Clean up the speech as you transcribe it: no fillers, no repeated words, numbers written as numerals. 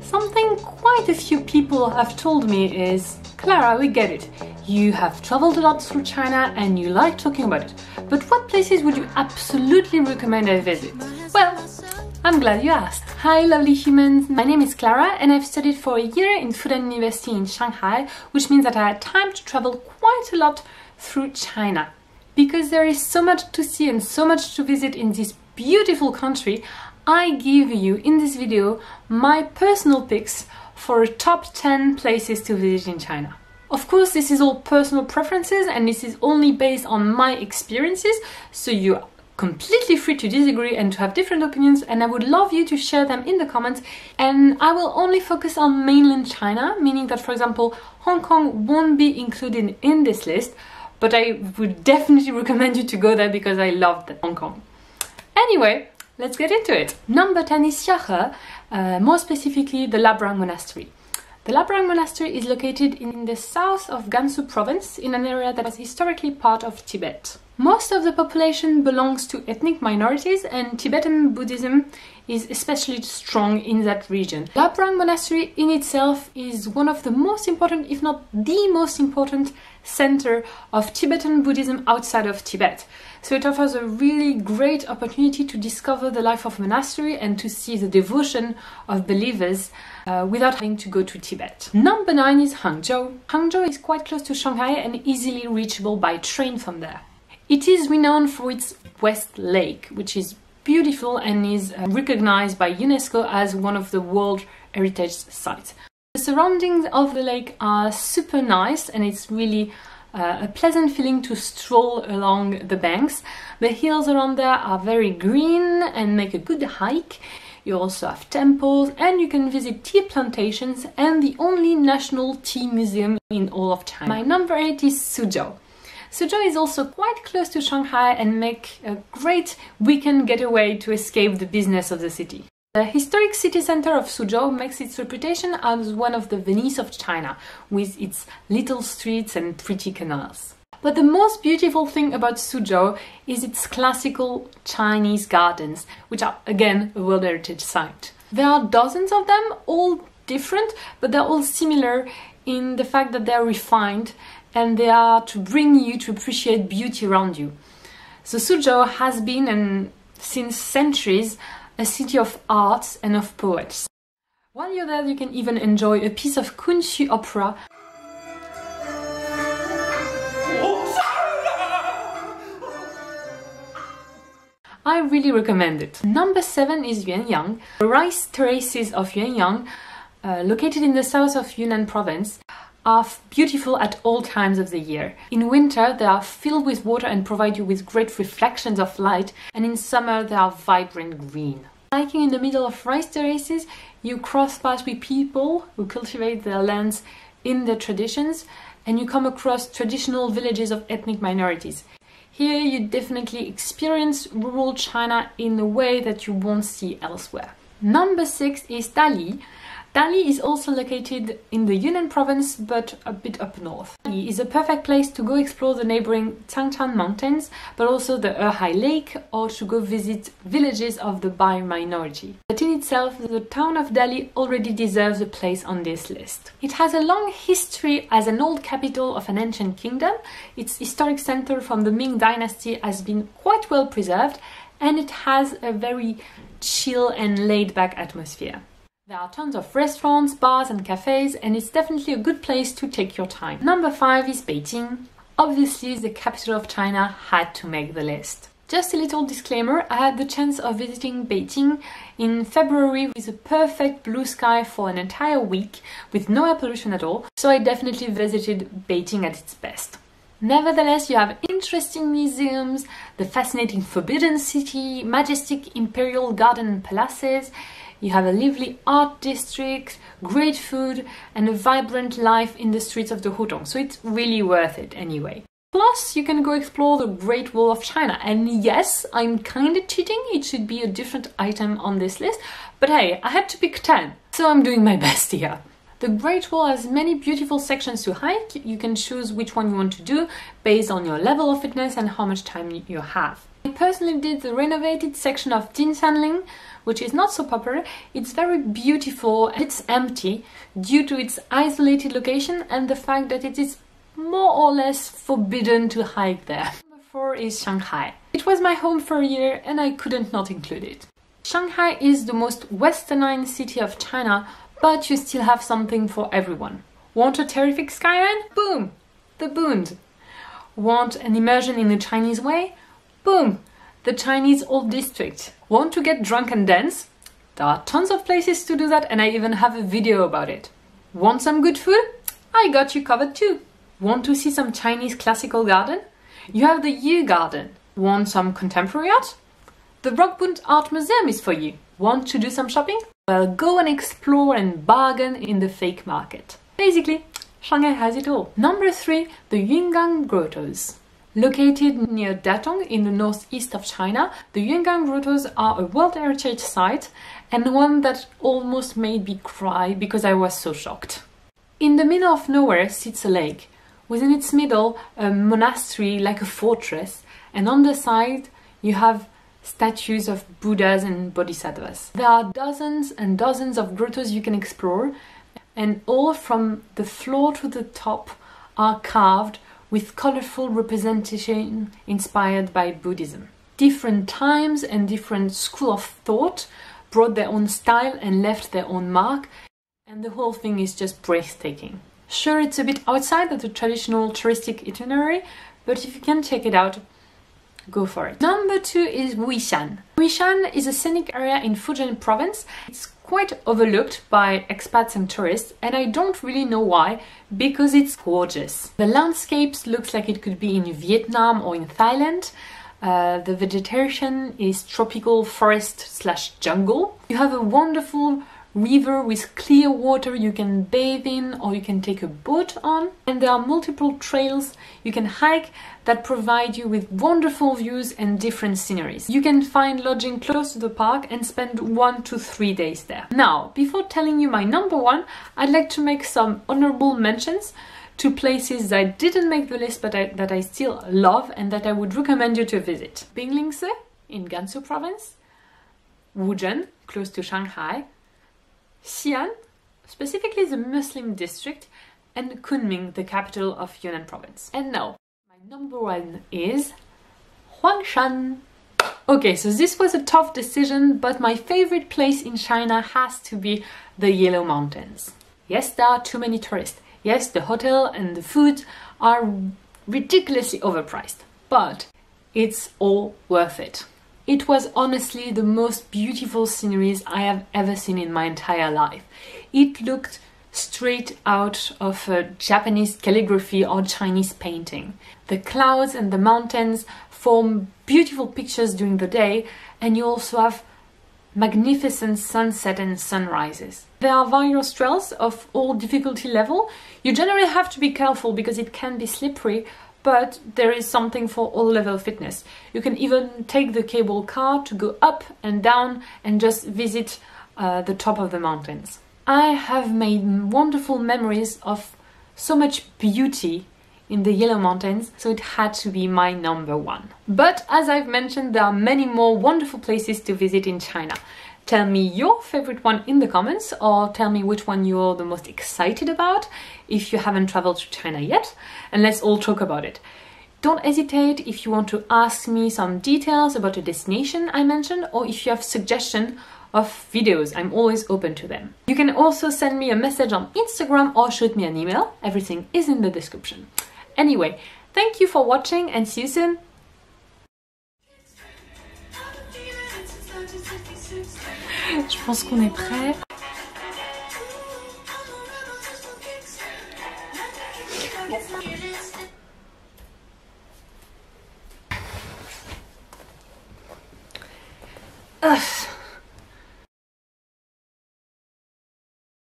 Something quite a few people have told me is, Clara, we get it. You have traveled a lot through China and you like talking about it. But what places would you absolutely recommend I visit? Well, I'm glad you asked. Hi lovely humans, my name is Clara and I've studied for a year in Fudan University in Shanghai, which means that I had time to travel quite a lot through China. Because there is so much to see and so much to visit in this beautiful country, I give you in this video my personal picks for top 10 places to visit in China. Of course, this is all personal preferences and this is only based on my experiences, so you're completely free to disagree and to have different opinions, and I would love you to share them in the comments. And I will only focus on mainland China, meaning that, for example, Hong Kong won't be included in this list, but I would definitely recommend you to go there because I loved Hong Kong. Anyway, let's get into it. Number 10 is Suzhou, more specifically the Labrang Monastery. The Labrang Monastery is located in the south of Gansu province, in an area that was historically part of Tibet. Most of the population belongs to ethnic minorities, and Tibetan Buddhism is especially strong in that region. Labrang Monastery in itself is one of the most important, if not the most important, center of Tibetan Buddhism outside of Tibet. So it offers a really great opportunity to discover the life of a monastery and to see the devotion of believers without having to go to Tibet. Number 9 is Hangzhou. Hangzhou is quite close to Shanghai and easily reachable by train from there. It is renowned for its West Lake, which is beautiful and is recognized by UNESCO as one of the World Heritage Sites. The surroundings of the lake are super nice and it's really a pleasant feeling to stroll along the banks. The hills around there are very green and make a good hike. You also have temples and you can visit tea plantations and the only national tea museum in all of China. My number 8 is Suzhou. Suzhou is also quite close to Shanghai and make a great weekend getaway to escape the business of the city. The historic city center of Suzhou makes its reputation as one of the Venice of China, with its little streets and pretty canals. But the most beautiful thing about Suzhou is its classical Chinese gardens, which are again a World Heritage Site. There are dozens of them, all different, but they're all similar in the fact that they're refined and they are to bring you to appreciate beauty around you. So Suzhou has been, and since centuries, a city of arts and of poets. While you're there, you can even enjoy a piece of Kunxu opera. I really recommend it. Number 7 is Yangguang. The rice terraces of Yangguang, located in the south of Yunnan province, are beautiful at all times of the year. In winter, they are filled with water and provide you with great reflections of light, and in summer they are vibrant green. Hiking in the middle of rice terraces, you cross paths with people who cultivate their lands in their traditions, and you come across traditional villages of ethnic minorities. Here you definitely experience rural China in a way that you won't see elsewhere. Number 6 is Dili. Dili is also located in the Yunnan province, but a bit up north. Dili is a perfect place to go explore the neighboring Changshan mountains, but also the Erhai Lake, or to go visit villages of the Bai minority. But in itself, the town of Dili already deserves a place on this list. It has a long history as an old capital of an ancient kingdom. Its historic center from the Ming dynasty has been quite well preserved, and it has a very chill and laid-back atmosphere. There are tons of restaurants, bars and cafes, and it's definitely a good place to take your time. Number 5 is Beijing. Obviously, the capital of China had to make the list. Just a little disclaimer, I had the chance of visiting Beijing in February with a perfect blue sky for an entire week with no air pollution at all, so I definitely visited Beijing at its best. Nevertheless, you have interesting museums, the fascinating Forbidden City, majestic imperial garden and palaces. You have a lively art district, great food, and a vibrant life in the streets of the Hutong, so it's really worth it anyway. Plus, you can go explore the Great Wall of China, and yes, I'm kinda cheating, it should be a different item on this list, but hey, I had to pick 10, so I'm doing my best here. The Great Wall has many beautiful sections to hike. You can choose which one you want to do based on your level of fitness and how much time you have. I personally did the renovated section of Jinsanling, which is not so popular. It's very beautiful. It's empty due to its isolated location and the fact that it is more or less forbidden to hike there. Number 4 is Shanghai. It was my home for a year and I couldn't not include it. Shanghai is the most westernized city of China, but you still have something for everyone. Want a terrific skyline? Boom! The Bund. Want an immersion in the Chinese way? Boom! The Chinese Old District. Want to get drunk and dance? There are tons of places to do that and I even have a video about it. Want some good food? I got you covered too. Want to see some Chinese classical garden? You have the Yu Garden. Want some contemporary art? The Rockbund Art Museum is for you. Want to do some shopping? Well, go and explore and bargain in the fake market. Basically, Shanghai has it all. Number 3, the Yangguang Grottos. Located near Datong in the northeast of China, the Yangguang Grottos are a World Heritage Site and one that almost made me cry because I was so shocked. In the middle of nowhere sits a lake. Within its middle, a monastery like a fortress, and on the side you have statues of Buddhas and Bodhisattvas. There are dozens and dozens of grottos you can explore, and all from the floor to the top are carved with colorful representation inspired by Buddhism. Different times and different school of thought brought their own style and left their own mark, and the whole thing is just breathtaking. Sure, it's a bit outside of the traditional touristic itinerary, but if you can check it out, go for it. Number 2 is Wuishan. Wuishan is a scenic area in Fudan province. It's quite overlooked by expats and tourists, and I don't really know why, because it's gorgeous. The landscapes looks like it could be in Vietnam or in Thailand. The vegetation is tropical forest/jungle. You have a wonderful river with clear water you can bathe in or you can take a boat on, and there are multiple trails you can hike that provide you with wonderful views and different sceneries. You can find lodging close to the park and spend 1 to 3 days there. Now, before telling you my number 1, I'd like to make some honorable mentions to places that didn't make the list but that I still love and that I would recommend you to visit. Binglingse in Gansu province, Wuzhen, close to Shanghai, Xi'an, specifically the Muslim district, and Kunming, the capital of Yunnan province. And now, my number 1 is Huangshan. Okay, so this was a tough decision, but my favorite place in China has to be the Yellow Mountains. Yes, there are too many tourists. Yes, the hotel and the food are ridiculously overpriced, but it's all worth it. It was honestly the most beautiful sceneries I have ever seen in my entire life. It looked straight out of a Japanese calligraphy or Chinese painting. The clouds and the mountains form beautiful pictures during the day, and you also have magnificent sunset and sunrises. There are various trails of all difficulty level. You generally have to be careful because it can be slippery, but there is something for all level fitness. You can even take the cable car to go up and down and just visit the top of the mountains. I have made wonderful memories of so much beauty in the Yellow Mountains, so it had to be my number 1. But as I've mentioned, there are many more wonderful places to visit in China. Tell me your favorite one in the comments, or tell me which one you're the most excited about if you haven't traveled to China yet, and let's all talk about it. Don't hesitate if you want to ask me some details about a destination I mentioned, or if you have suggestions of videos. I'm always open to them. You can also send me a message on Instagram or shoot me an email. Everything is in the description. Anyway, thank you for watching and see you soon. Je pense qu'on est prêt. Ugh.